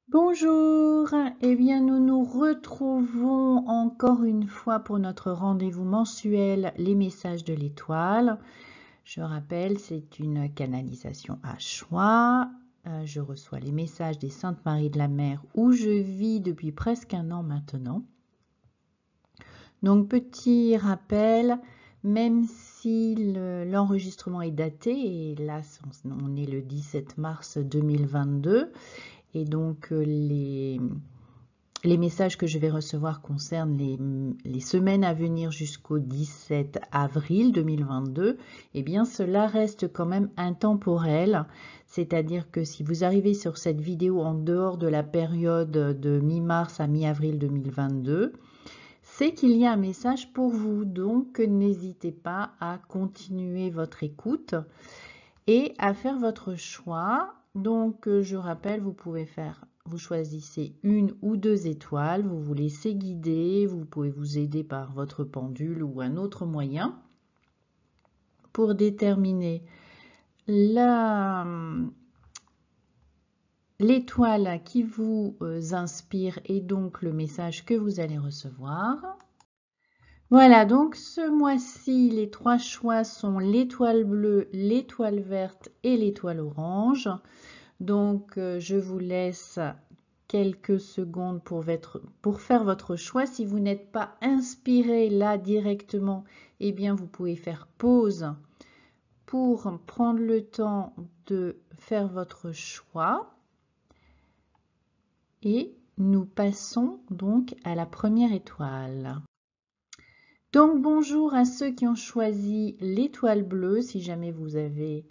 Bonjour, eh bien nous nous retrouvons encore une fois pour notre rendez-vous mensuel Les messages de l'étoile. Je rappelle, c'est une canalisation à choix. Je reçois les messages des Saintes Maries de la Mer où je vis depuis presque un an maintenant. Donc petit rappel, même si l'enregistrement est daté, et là on est le 17 mars 2022, et donc les messages que je vais recevoir concernent les semaines à venir jusqu'au 17 avril 2022. Eh bien, cela reste quand même intemporel. C'est-à-dire que si vous arrivez sur cette vidéo en dehors de la période de mi-mars à mi-avril 2022, c'est qu'il y a un message pour vous. Donc, n'hésitez pas à continuer votre écoute et à faire votre choix. Donc, je rappelle, vous choisissez une ou deux étoiles, vous vous laissez guider, vous pouvez vous aider par votre pendule ou un autre moyen pour déterminer l'étoile qui vous inspire et donc le message que vous allez recevoir. Voilà, donc ce mois-ci, les trois choix sont l'étoile bleue, l'étoile verte et l'étoile orange. Donc, je vous laisse quelques secondes pour faire votre choix. Si vous n'êtes pas inspiré là directement, eh bien, vous pouvez faire pause pour prendre le temps de faire votre choix. Et nous passons donc à la première étoile. Donc, bonjour à ceux qui ont choisi l'étoile bleue, si jamais vous avez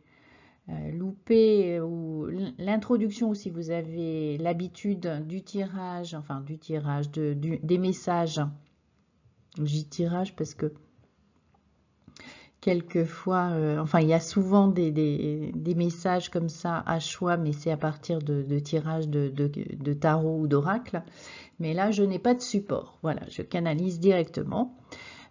loupé ou l'introduction, ou si vous avez l'habitude du tirage, enfin du tirage, des messages. J'y tirage parce que quelquefois, enfin il y a souvent des messages comme ça à choix, mais c'est à partir de tirages de tarot ou d'oracle. Mais là, je n'ai pas de support. Voilà, je canalise directement.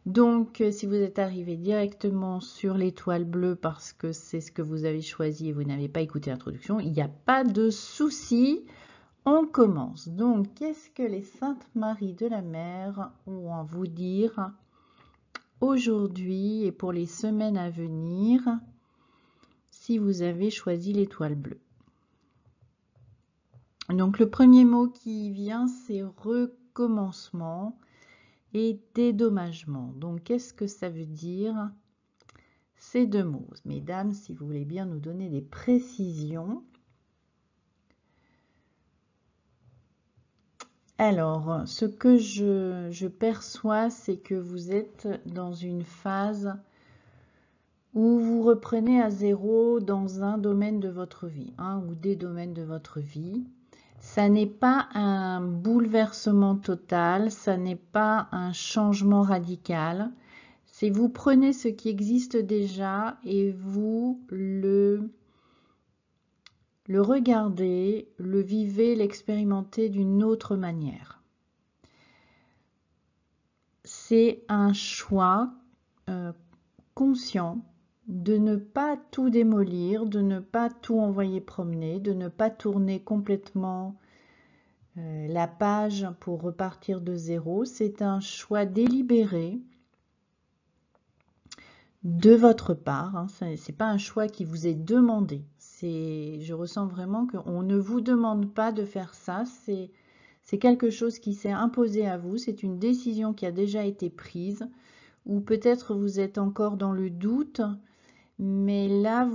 Donc, si vous êtes arrivé directement sur l'étoile bleue parce que c'est ce que vous avez choisi et vous n'avez pas écouté l'introduction, il n'y a pas de souci. On commence. Donc, qu'est-ce que les Saintes Maries de la Mer ont à vous dire aujourd'hui et pour les semaines à venir si vous avez choisi l'étoile bleue? Donc, le premier mot qui vient, c'est recommencement et dédommagement. Donc, qu'est-ce que ça veut dire, ces deux mots? Mesdames, si vous voulez bien nous donner des précisions. Alors, ce que je perçois, c'est que vous êtes dans une phase où vous reprenez à zéro dans un domaine de votre vie, un ou des domaines de votre vie. Ça n'est pas un bouleversement total, ça n'est pas un changement radical. C'est vous prenez ce qui existe déjà et vous le regardez, le vivez, l'expérimentez d'une autre manière. C'est un choix conscient de ne pas tout démolir, de ne pas tout envoyer promener, de ne pas tourner complètement la page pour repartir de zéro. C'est un choix délibéré de votre part. Hein. Ce n'est pas un choix qui vous est demandé. Je ressens vraiment qu'on ne vous demande pas de faire ça. C'est quelque chose qui s'est imposé à vous. C'est une décision qui a déjà été prise. Ou peut-être vous êtes encore dans le doute. Mais là,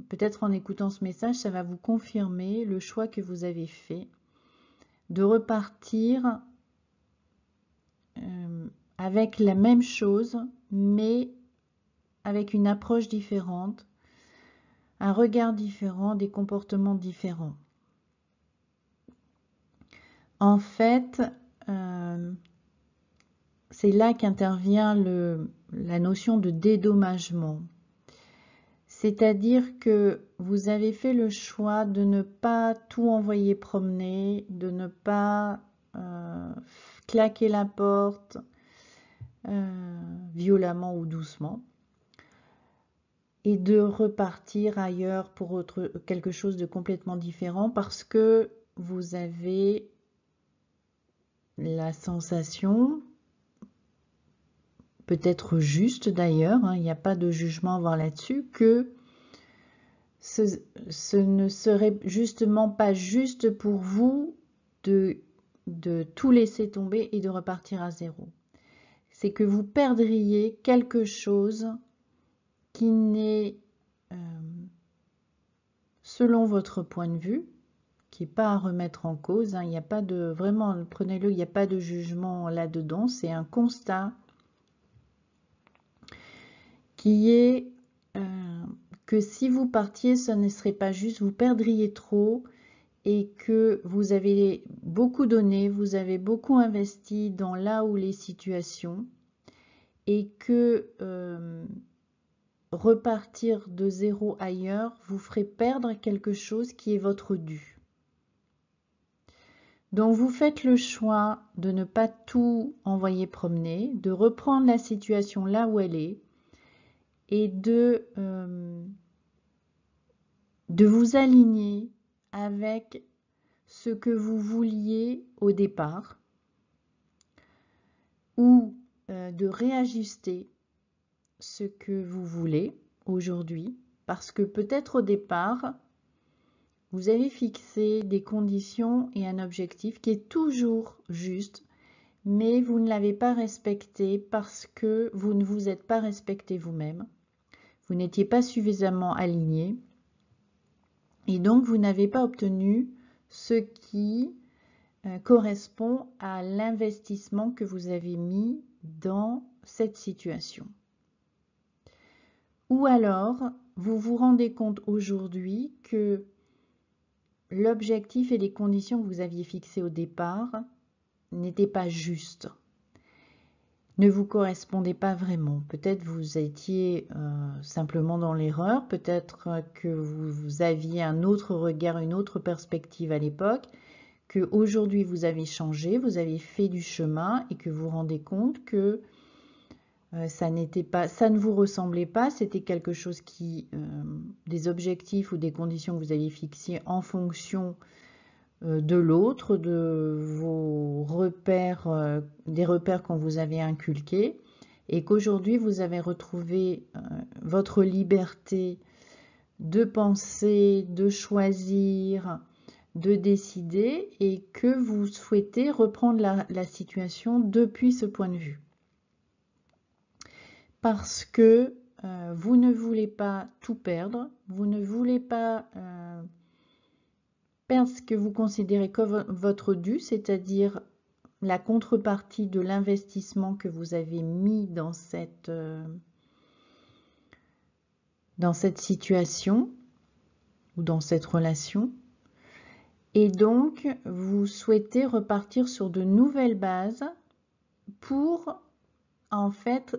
peut-être en écoutant ce message, ça va vous confirmer le choix que vous avez fait de repartir avec la même chose, mais avec une approche différente, un regard différent, des comportements différents. En fait, c'est là qu'intervient la notion de dédommagement. C'est-à-dire que vous avez fait le choix de ne pas tout envoyer promener, de ne pas claquer la porte violemment ou doucement, et de repartir ailleurs pour quelque chose de complètement différent, parce que vous avez la sensation, peut-être juste d'ailleurs, hein, il n'y a pas de jugement à avoir là-dessus, que ce ne serait justement pas juste pour vous de tout laisser tomber et de repartir à zéro. C'est que vous perdriez quelque chose qui n'est, selon votre point de vue, qui n'est pas à remettre en cause, hein, il n'y a pas de, vraiment, prenez-le, il n'y a pas de jugement là-dedans, c'est un constat qui est que si vous partiez, ce ne serait pas juste, vous perdriez trop et que vous avez beaucoup donné, vous avez beaucoup investi dans là où les situations et que repartir de zéro ailleurs vous ferait perdre quelque chose qui est votre dû. Donc vous faites le choix de ne pas tout envoyer promener, de reprendre la situation là où elle est et de vous aligner avec ce que vous vouliez au départ ou de réajuster ce que vous voulez aujourd'hui parce que peut-être au départ vous avez fixé des conditions et un objectif qui est toujours juste, mais vous ne l'avez pas respecté parce que vous ne vous êtes pas respecté vous-même. Vous n'étiez pas suffisamment aligné et donc vous n'avez pas obtenu ce qui correspond à l'investissement que vous avez mis dans cette situation. Ou alors, vous vous rendez compte aujourd'hui que l'objectif et les conditions que vous aviez fixées au départ n'étaient pas justes, ne vous correspondaient pas vraiment. Peut-être vous étiez simplement dans l'erreur, peut-être que vous aviez un autre regard, une autre perspective à l'époque, que aujourd'hui vous avez changé, vous avez fait du chemin et que vous vous rendez compte que ça ne vous ressemblait pas, c'était quelque chose qui, des objectifs ou des conditions que vous aviez fixées en fonction de l'autre, de vos repères, des repères qu'on vous avait inculqués, et qu'aujourd'hui vous avez retrouvé votre liberté de penser, de choisir, de décider, et que vous souhaitez reprendre la situation depuis ce point de vue. Parce que vous ne voulez pas tout perdre, vous ne voulez pas perdre ce que vous considérez comme votre dû, c'est-à-dire la contrepartie de l'investissement que vous avez mis dans cette situation ou dans cette relation. Et donc, vous souhaitez repartir sur de nouvelles bases pour, en fait,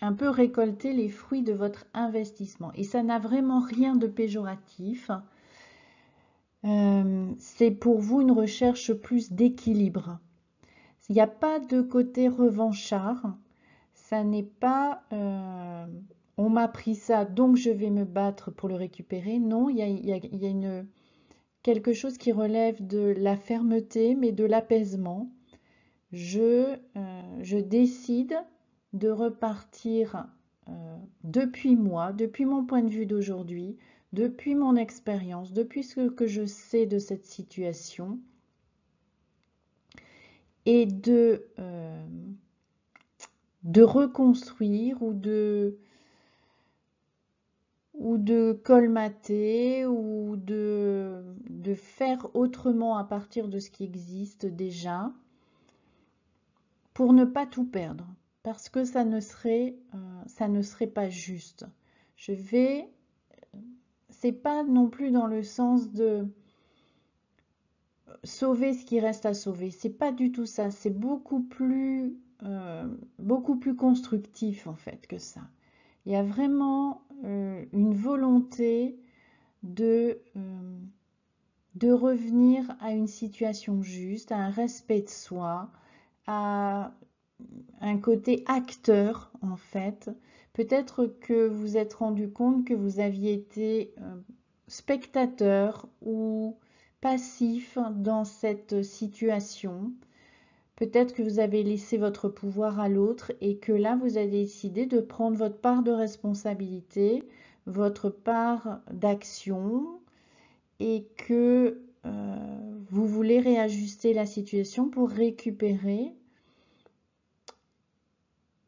un peu récolter les fruits de votre investissement. Et ça n'a vraiment rien de péjoratif. C'est pour vous une recherche plus d'équilibre. Il n'y a pas de côté revanchard. Ça n'est pas on m'a pris ça, donc je vais me battre pour le récupérer. Non, il y a quelque chose qui relève de la fermeté, mais de l'apaisement. Je décide de repartir depuis moi, depuis mon point de vue d'aujourd'hui, depuis mon expérience, depuis ce que je sais de cette situation, et de reconstruire ou de colmater ou de faire autrement à partir de ce qui existe déjà pour ne pas tout perdre. Parce que ça ne serait pas juste. C'est pas non plus dans le sens de sauver ce qui reste à sauver. C'est pas du tout ça. C'est beaucoup plus constructif en fait que ça. Il y a vraiment une volonté de revenir à une situation juste, à un respect de soi, à un côté acteur en fait. Peut-être que vous vous êtes rendu compte que vous aviez été spectateur ou passif dans cette situation. Peut-être que vous avez laissé votre pouvoir à l'autre et que là, vous avez décidé de prendre votre part de responsabilité, votre part d'action et que vous voulez réajuster la situation pour récupérer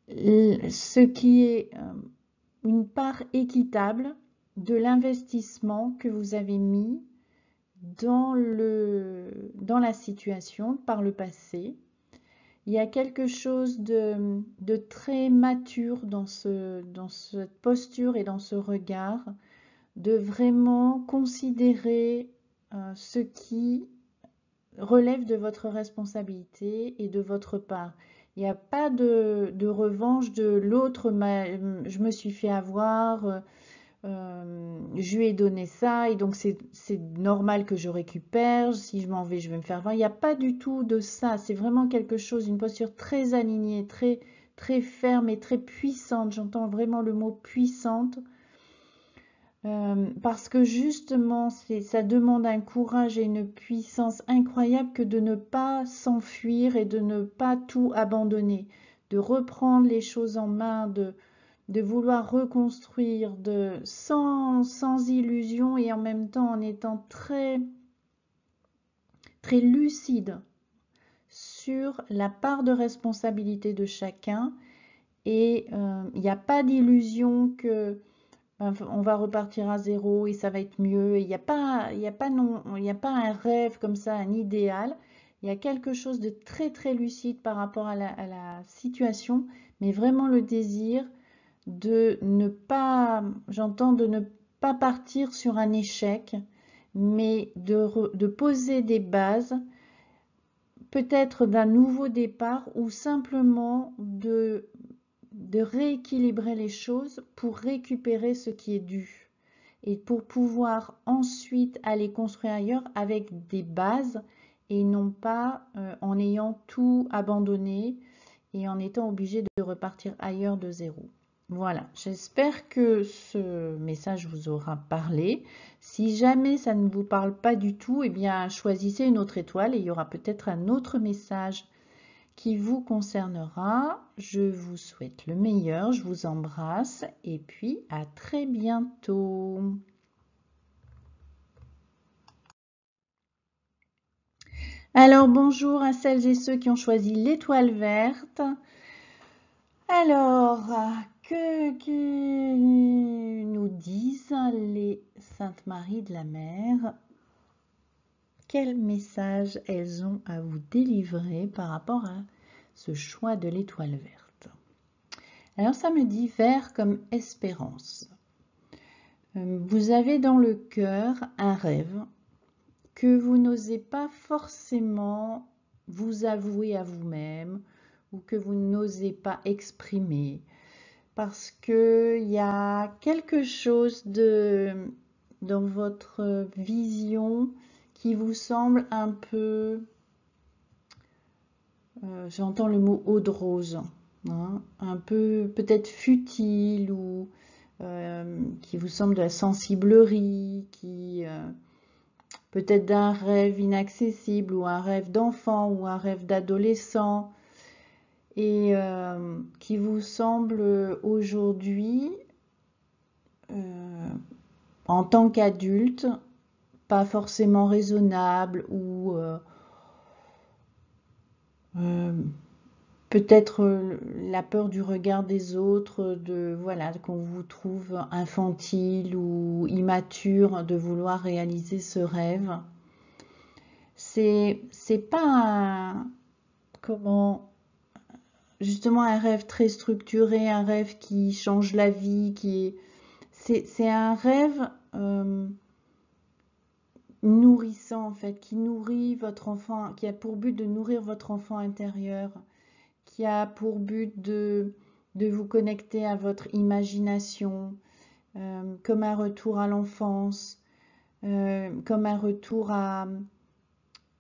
ce qui est une part équitable de l'investissement que vous avez mis dans la situation par le passé. Il y a quelque chose de très mature dans cette posture et dans ce regard, de vraiment considérer ce qui relève de votre responsabilité et de votre part. Il n'y a pas de revanche de l'autre, je me suis fait avoir, je lui ai donné ça et donc c'est normal que je récupère, si je m'en vais je vais me faire voir. Il n'y a pas du tout de ça, c'est vraiment quelque chose, une posture très alignée, très ferme et très puissante, j'entends vraiment le mot puissante, parce que justement ça demande un courage et une puissance incroyable que de ne pas s'enfuir et de ne pas tout abandonner, de reprendre les choses en main, de vouloir reconstruire sans illusion et en même temps en étant très lucide sur la part de responsabilité de chacun. Et il n'y a pas d'illusion que on va repartir à zéro et ça va être mieux. Il n'y a pas un rêve comme ça, un idéal. Il y a quelque chose de très lucide par rapport à la situation, mais vraiment le désir de ne pas, j'entends, de ne pas partir sur un échec, mais de poser des bases, peut-être d'un nouveau départ ou simplement de rééquilibrer les choses pour récupérer ce qui est dû et pour pouvoir ensuite aller construire ailleurs avec des bases et non pas en ayant tout abandonné et en étant obligé de repartir ailleurs de zéro. Voilà, j'espère que ce message vous aura parlé. Si jamais ça ne vous parle pas du tout, eh bien choisissez une autre étoile et il y aura peut-être un autre message qui vous concernera. Je vous souhaite le meilleur, je vous embrasse et puis à très bientôt. Alors bonjour à celles et ceux qui ont choisi l'étoile verte. Alors, que nous disent les Saintes Maries de la Mer? Quel message elles ont à vous délivrer par rapport à ce choix de l'étoile verte? Alors ça me dit vert comme espérance. Vous avez dans le cœur un rêve que vous n'osez pas forcément vous avouer à vous-même ou que vous n'osez pas exprimer parce qu'il y a quelque chose dans votre vision qui vous semble un peu, j'entends le mot eau de rose, hein, un peu peut-être futile ou qui vous semble de la sensiblerie, qui peut-être d'un rêve inaccessible ou un rêve d'enfant ou un rêve d'adolescent et qui vous semble aujourd'hui en tant qu'adulte pas forcément raisonnable ou peut-être la peur du regard des autres, de voilà, qu'on vous trouve infantile ou immature de vouloir réaliser ce rêve. C'est pas justement un rêve très structuré, un rêve qui change la vie, c'est un rêve nourrissant en fait, qui nourrit votre enfant, qui a pour but de nourrir votre enfant intérieur, qui a pour but de vous connecter à votre imagination, comme un retour à l'enfance, comme un retour à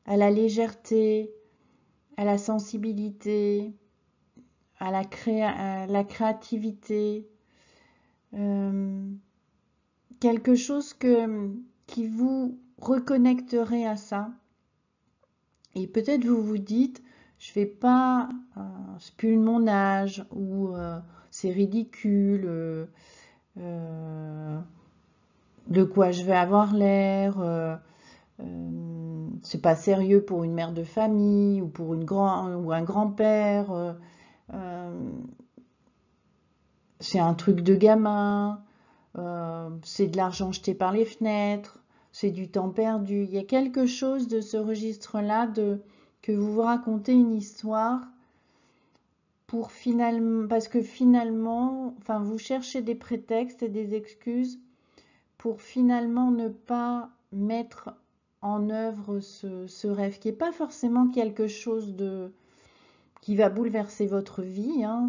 la légèreté, à la sensibilité, à la créativité, quelque chose qui vous reconnecterez à ça. Et peut-être vous vous dites, je vais pas, c'est plus de mon âge, ou c'est ridicule, de quoi je vais avoir l'air, c'est pas sérieux pour une mère de famille ou pour ou un grand-père, c'est un truc de gamin, c'est de l'argent jeté par les fenêtres, c'est du temps perdu. Il y a quelque chose de ce registre-là que vous vous racontez une histoire pour finalement, parce que finalement, enfin, vous cherchez des prétextes et des excuses pour finalement ne pas mettre en œuvre ce rêve, qui n'est pas forcément quelque chose qui va bouleverser votre vie. Hein.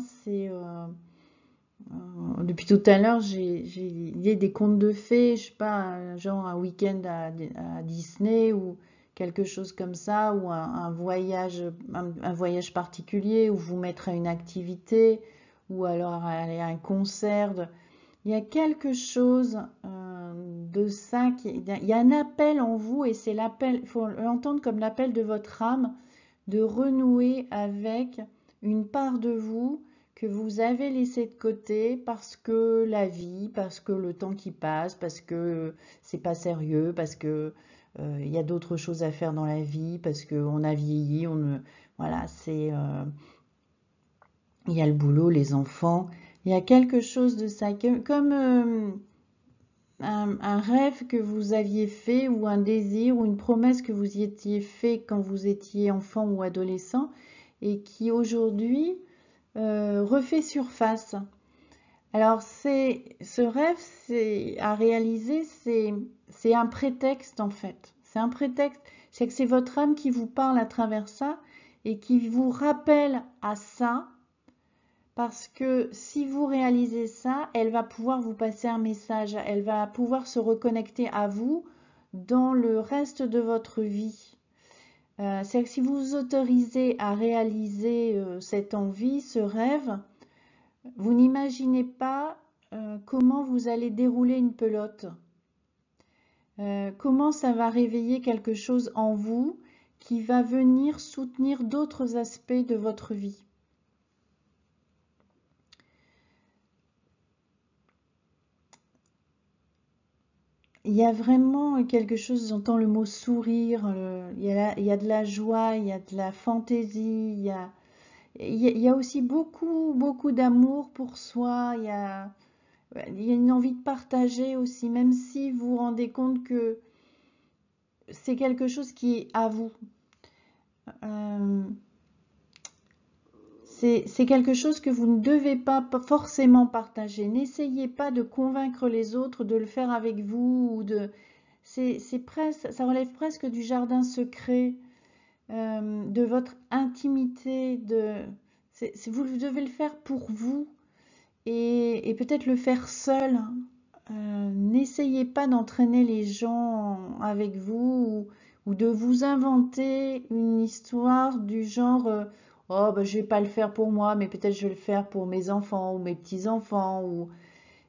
Depuis tout à l'heure, j'ai l'idée des contes de fées, je sais pas, genre un week-end à Disney ou quelque chose comme ça, ou un voyage particulier, où vous mettre à une activité, ou alors aller à un concert. Il y a quelque chose de ça, il y a un appel en vous, et c'est l'appel, il faut l'entendre comme l'appel de votre âme, de renouer avec une part de vous que vous avez laissée de côté parce que la vie, parce que le temps qui passe, parce que c'est pas sérieux, parce que il y a d'autres choses à faire dans la vie, parce qu'on a vieilli, voilà, il y a le boulot, les enfants, il y a quelque chose de ça, comme un rêve que vous aviez fait, ou un désir, ou une promesse que vous y étiez fait quand vous étiez enfant ou adolescent, et qui aujourd'hui refait surface. Alors ce rêve à réaliser, c'est un prétexte en fait. C'est un prétexte, c'est que c'est votre âme qui vous parle à travers ça et qui vous rappelle à ça, parce que si vous réalisez ça, elle va pouvoir vous passer un message, elle va pouvoir se reconnecter à vous dans le reste de votre vie. C'est-à-dire que si vous vous autorisez à réaliser cette envie, ce rêve, vous n'imaginez pas comment vous allez dérouler une pelote, comment ça va réveiller quelque chose en vous qui va venir soutenir d'autres aspects de votre vie. Il y a vraiment quelque chose, j'entends le mot sourire, il y a de la joie, il y a de la fantaisie, il y a aussi beaucoup, beaucoup d'amour pour soi, il y a une envie de partager aussi, même si vous vous rendez compte que c'est quelque chose qui est à vous. C'est quelque chose que vous ne devez pas forcément partager. N'essayez pas de convaincre les autres de le faire avec vous, ou ça relève presque du jardin secret, de votre intimité. Vous devez le faire pour vous, et peut-être le faire seul. N'essayez pas d'entraîner les gens avec vous, ou de vous inventer une histoire du genre oh ben, je vais pas le faire pour moi, mais peut-être je vais le faire pour mes enfants ou mes petits-enfants.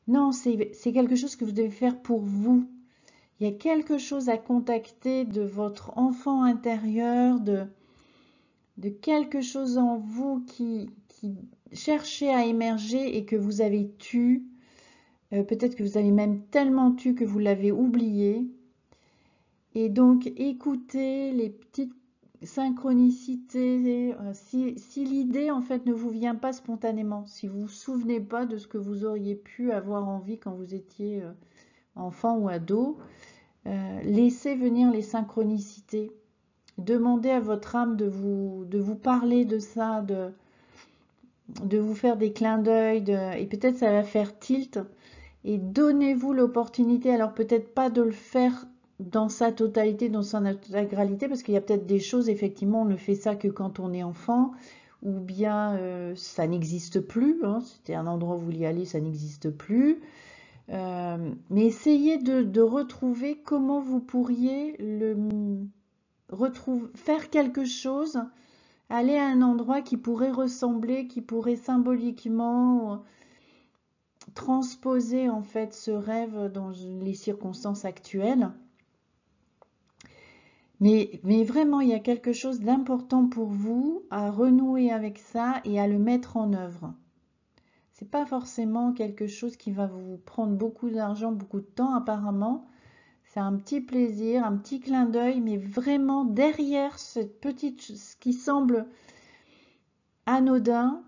Non, c'est quelque chose que vous devez faire pour vous. Il y a quelque chose à contacter de votre enfant intérieur, de quelque chose en vous qui cherchait à émerger et que vous avez tué. Peut-être que vous avez même tellement tué que vous l'avez oublié. Et donc, écoutez les petites synchronicités. Si l'idée, en fait, ne vous vient pas spontanément, si vous ne vous souvenez pas de ce que vous auriez pu avoir envie quand vous étiez enfant ou ado, laissez venir les synchronicités. Demandez à votre âme de vous parler de ça, de vous faire des clins d'œil, et peut-être ça va faire tilt. Et donnez-vous l'opportunité, alors peut-être pas de le faire dans sa totalité, dans son intégralité, parce qu'il y a peut-être des choses, effectivement, on ne fait ça que quand on est enfant, ou bien ça n'existe plus, hein, c'était un endroit où vous vouliez aller, ça n'existe plus. Mais essayez de retrouver comment vous pourriez faire quelque chose, aller à un endroit qui pourrait ressembler, qui pourrait symboliquement transposer en fait ce rêve dans les circonstances actuelles. Mais vraiment, il y a quelque chose d'important pour vous à renouer avec ça et à le mettre en œuvre. C'est pas forcément quelque chose qui va vous prendre beaucoup d'argent, beaucoup de temps apparemment. C'est un petit plaisir, un petit clin d'œil, mais vraiment derrière cette petite, ce qui semble anodin,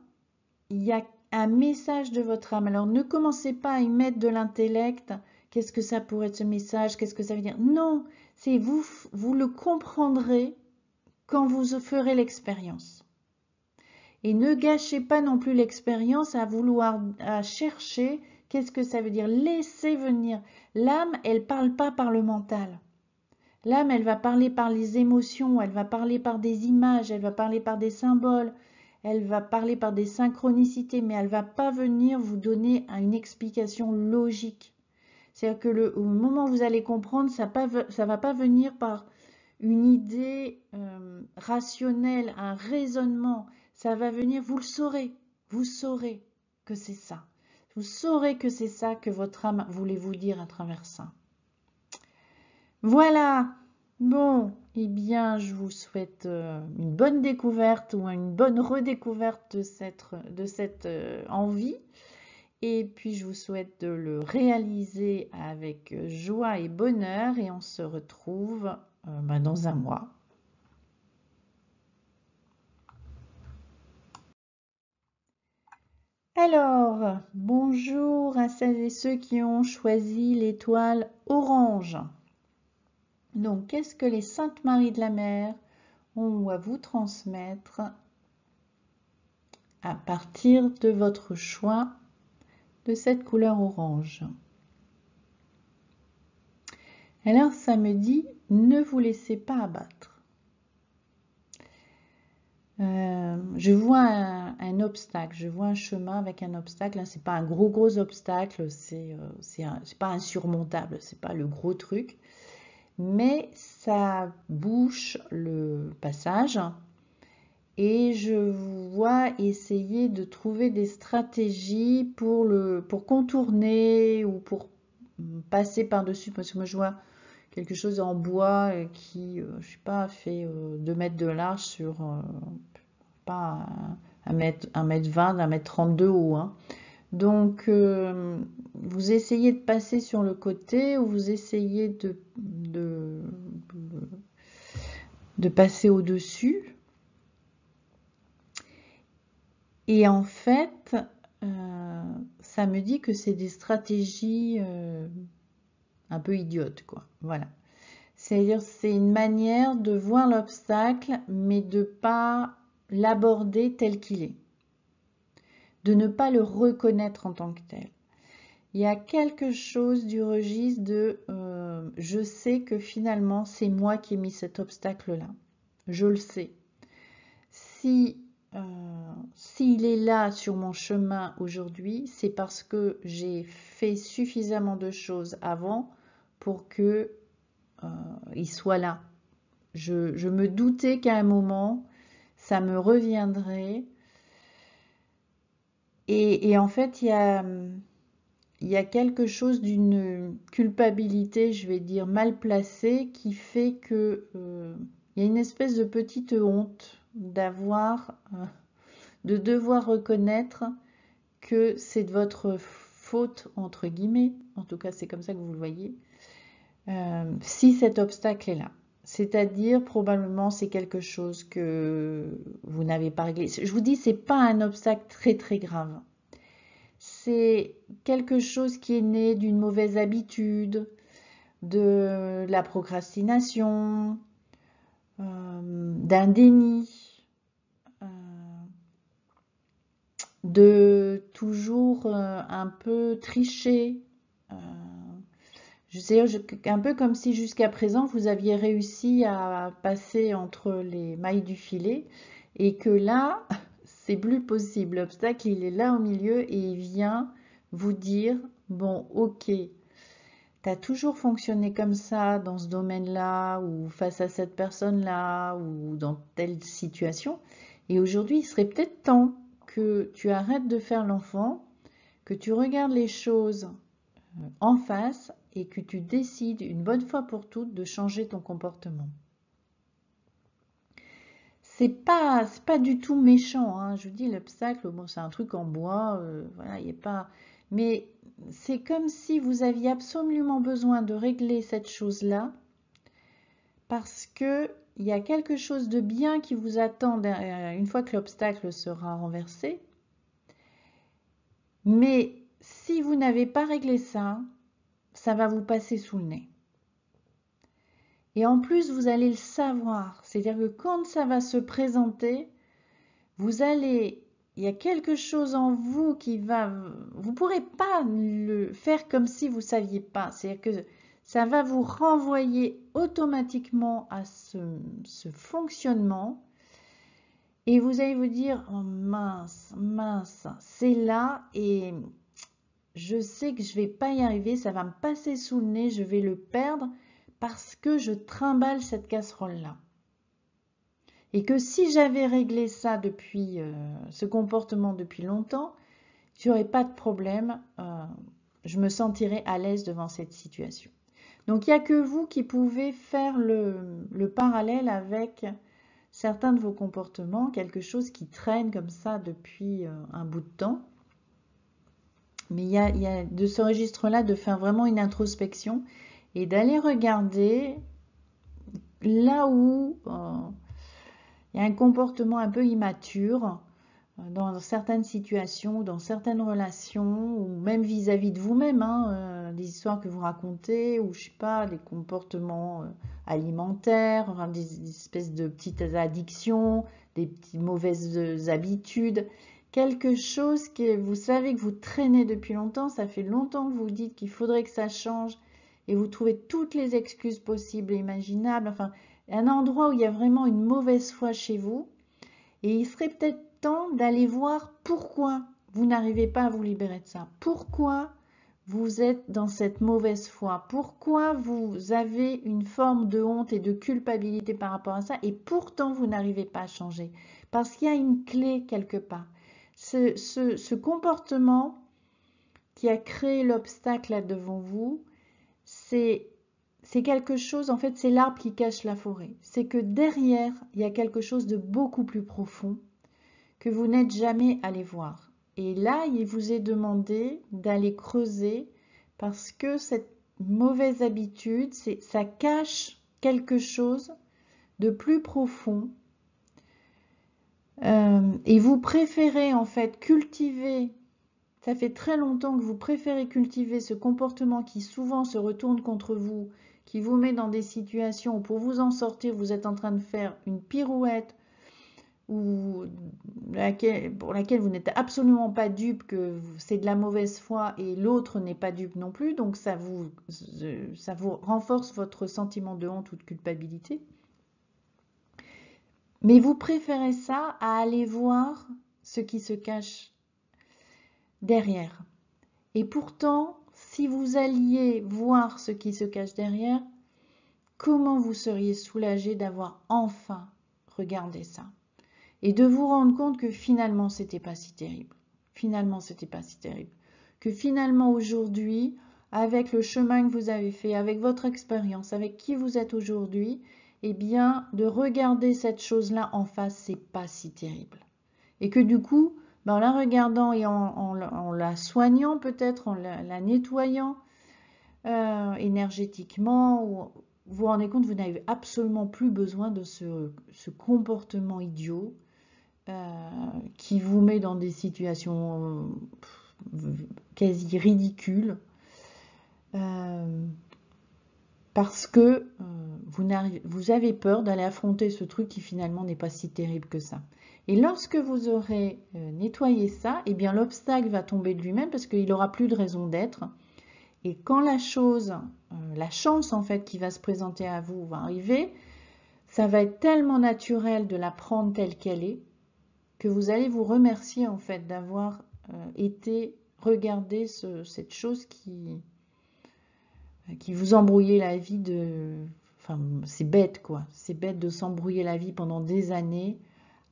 il y a un message de votre âme. Alors ne commencez pas à y mettre de l'intellect. Qu'est-ce que ça pourrait être ce message? Qu'est-ce que ça veut dire? Non, c'est vous, vous le comprendrez quand vous ferez l'expérience. Et ne gâchez pas non plus l'expérience à vouloir à chercher qu'est-ce que ça veut dire. Laissez venir. L'âme, elle parle pas par le mental. L'âme, elle va parler par les émotions, elle va parler par des images, elle va parler par des symboles, elle va parler par des synchronicités, mais elle ne va pas venir vous donner une explication logique. C'est-à-dire que au moment où vous allez comprendre, ça ne va pas venir par une idée rationnelle, un raisonnement. Ça va venir, vous saurez que c'est ça. Vous saurez que c'est ça que votre âme voulait vous dire à travers ça. Voilà. Bon, eh bien, je vous souhaite une bonne découverte ou une bonne redécouverte de cette envie. Et puis, je vous souhaite de le réaliser avec joie et bonheur. Et on se retrouve dans un mois. Alors, bonjour à celles et ceux qui ont choisi l'étoile orange. Donc, qu'est-ce que les Saintes Maries de la Mer ont à vous transmettre à partir de votre choix de cette couleur orange? Alors, ça me dit, ne vous laissez pas abattre. Je vois un obstacle, je vois un chemin avec un obstacle. C'est pas un gros obstacle, c'est pas insurmontable, c'est pas le gros truc. Mais ça bouche le passage et je vous vois essayer de trouver des stratégies pour contourner ou pour passer par-dessus, parce que moi je vois quelque chose en bois qui, je sais pas, fait 2 mètres de large sur pas 1m20, 1m30 de haut, hein. Donc, vous essayez de passer sur le côté ou vous essayez de passer au-dessus. Et en fait, ça me dit que c'est des stratégies un peu idiotes, quoi. Voilà. C'est-à-dire, c'est une manière de voir l'obstacle, mais de ne pas l'aborder tel qu'il est. De ne pas le reconnaître en tant que tel. Il y a quelque chose du registre de je sais que finalement c'est moi qui ai mis cet obstacle-là. Je le sais. S'il est là sur mon chemin aujourd'hui, c'est parce que j'ai fait suffisamment de choses avant pour que il soit là. Je me doutais qu'à un moment, ça me reviendrait. Et en fait, il y a quelque chose d'une culpabilité, je vais dire, mal placée, qui fait que il y a une espèce de petite honte de devoir reconnaître que c'est de votre faute, entre guillemets, en tout cas c'est comme ça que vous le voyez, si cet obstacle est là. C'est-à-dire, probablement, c'est quelque chose que vous n'avez pas réglé. Je vous dis, c'est pas un obstacle très grave. C'est quelque chose qui est né d'une mauvaise habitude, de la procrastination, d'un déni, de toujours un peu tricher. Je sais, un peu comme si jusqu'à présent vous aviez réussi à passer entre les mailles du filet et que là, c'est plus possible. L'obstacle, il est là au milieu et il vient vous dire, bon, ok, tu as toujours fonctionné comme ça dans ce domaine-là ou face à cette personne-là ou dans telle situation. Et aujourd'hui, il serait peut-être temps que tu arrêtes de faire l'enfant, que tu regardes les choses en face et que tu décides une bonne fois pour toutes de changer ton comportement. c'est pas du tout méchant, hein. Je vous dis, l'obstacle, bon, c'est un truc en bois, voilà, il n'y a pas... Mais c'est comme si vous aviez absolument besoin de régler cette chose-là, parce que il y a quelque chose de bien qui vous attend une fois que l'obstacle sera renversé. Mais si vous n'avez pas réglé ça, ça va vous passer sous le nez. Et en plus, vous allez le savoir. C'est-à-dire que quand ça va se présenter, il y a quelque chose en vous qui va, vous ne pourrez pas le faire comme si vous ne saviez pas. C'est-à-dire que ça va vous renvoyer automatiquement à ce fonctionnement. Et vous allez vous dire, oh mince, mince, c'est là et je sais que je ne vais pas y arriver, ça va me passer sous le nez, je vais le perdre parce que je trimballe cette casserole-là. Et que si j'avais réglé ça depuis ce comportement depuis longtemps, tu n'aurais pas de problème, je me sentirais à l'aise devant cette situation. Donc il n'y a que vous qui pouvez faire le parallèle avec certains de vos comportements, quelque chose qui traîne comme ça depuis un bout de temps. Mais il y a de ce registre-là de faire vraiment une introspection et d'aller regarder là où il y a un comportement un peu immature dans certaines situations, dans certaines relations, ou même vis-à-vis de vous-même, hein, des histoires que vous racontez, ou je sais pas, des comportements alimentaires, enfin, des espèces de petites addictions, des petites mauvaises habitudes, quelque chose que vous savez que vous traînez depuis longtemps, ça fait longtemps que vous dites qu'il faudrait que ça change, et vous trouvez toutes les excuses possibles et imaginables, enfin, un endroit où il y a vraiment une mauvaise foi chez vous, et il serait peut-être temps d'aller voir pourquoi vous n'arrivez pas à vous libérer de ça. Pourquoi vous êtes dans cette mauvaise foi. Pourquoi vous avez une forme de honte et de culpabilité par rapport à ça et pourtant vous n'arrivez pas à changer. Parce qu'il y a une clé quelque part. Ce comportement qui a créé l'obstacle là devant vous, c'est quelque chose, en fait, c'est l'arbre qui cache la forêt. C'est que derrière, il y a quelque chose de beaucoup plus profond que vous n'êtes jamais allé voir. Et là, il vous est demandé d'aller creuser parce que cette mauvaise habitude, ça cache quelque chose de plus profond. Et vous préférez en fait cultiver, ça fait très longtemps que vous préférez cultiver ce comportement qui souvent se retourne contre vous, qui vous met dans des situations où pour vous en sortir, vous êtes en train de faire une pirouette ou pour laquelle vous n'êtes absolument pas dupe, que c'est de la mauvaise foi et l'autre n'est pas dupe non plus, donc ça vous renforce votre sentiment de honte ou de culpabilité. Mais vous préférez ça à aller voir ce qui se cache derrière. Et pourtant, si vous alliez voir ce qui se cache derrière, comment vous seriez soulagé d'avoir enfin regardé ça? Et de vous rendre compte que finalement, c'était pas si terrible. Finalement, c'était pas si terrible. Que finalement, aujourd'hui, avec le chemin que vous avez fait, avec votre expérience, avec qui vous êtes aujourd'hui, eh bien, de regarder cette chose-là en face, c'est pas si terrible. Et que du coup, en la regardant et en la soignant peut-être, en la nettoyant énergétiquement, vous vous rendez compte que vous n'avez absolument plus besoin de ce comportement idiot qui vous met dans des situations quasi ridicules parce que vous avez peur d'aller affronter ce truc qui finalement n'est pas si terrible que ça. Et lorsque vous aurez nettoyé ça, eh bien l'obstacle va tomber de lui-même parce qu'il n'aura plus de raison d'être. Et quand la chance en fait qui va se présenter à vous va arriver, ça va être tellement naturel de la prendre telle qu'elle est que vous allez vous remercier en fait d'avoir été regarder cette chose qui vous embrouillait la vie Enfin, c'est bête quoi. C'est bête de s'embrouiller la vie pendant des années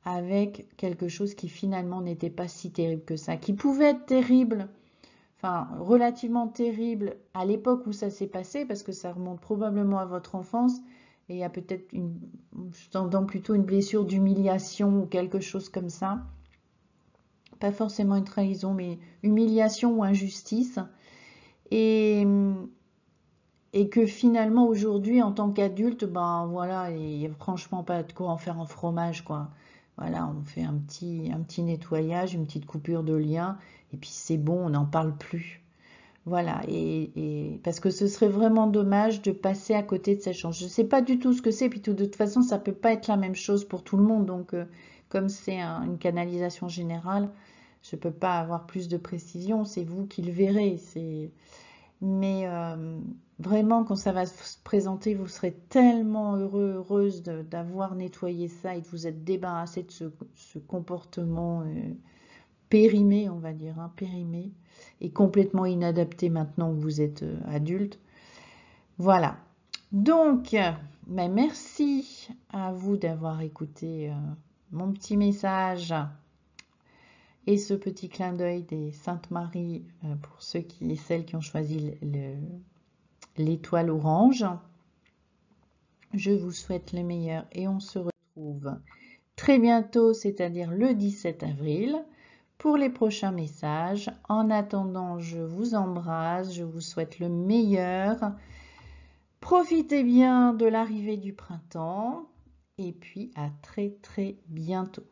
avec quelque chose qui finalement n'était pas si terrible que ça. Qui pouvait être terrible, enfin relativement terrible à l'époque où ça s'est passé, parce que ça remonte probablement à votre enfance, Et il y a peut-être j'entends plutôt une blessure d'humiliation ou quelque chose comme ça. Pas forcément une trahison, mais humiliation ou injustice. Et, et que finalement, aujourd'hui, en tant qu'adulte, ben voilà, il n'y a franchement pas de quoi en faire un fromage, quoi. Voilà, on fait un petit nettoyage, une petite coupure de lien, et puis c'est bon, on n'en parle plus. Voilà, et parce que ce serait vraiment dommage de passer à côté de cette chance. Je ne sais pas du tout ce que c'est, puis de toute façon, ça ne peut pas être la même chose pour tout le monde. Donc, comme c'est une canalisation générale, je ne peux pas avoir plus de précision. C'est vous qui le verrez. Mais vraiment, quand ça va se présenter, vous serez tellement heureuse d'avoir nettoyé ça et de vous être débarrassé de ce comportement périmé, on va dire, hein, périmé, et complètement inadapté maintenant que vous êtes adulte. Voilà. Donc, ben merci à vous d'avoir écouté mon petit message et ce petit clin d'œil des Saintes Maries pour ceux et celles qui ont choisi l'étoile orange. Je vous souhaite le meilleur et on se retrouve très bientôt, c'est-à-dire le 17 avril, pour les prochains messages. En attendant, je vous embrasse, je vous souhaite le meilleur. Profitez bien de l'arrivée du printemps et puis à très très bientôt.